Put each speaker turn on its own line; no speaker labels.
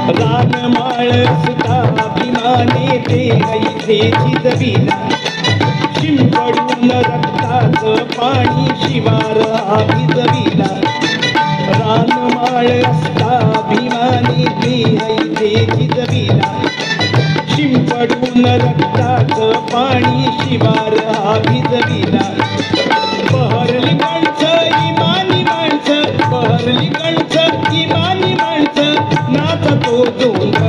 रानमाळ सुता अभिमाने ते ऐसे चिजविला शिंपडून रक्ताचं पाणी शिवार भिजविला रानमाळ असता अभिमाने ते ऐसे चिजविला शिंपडून रक्ताचं पाणी शिवार भिजविला बहरली कणसं इमानी माणसं बहरली कणसं इमानी माणसं नाचतो दोन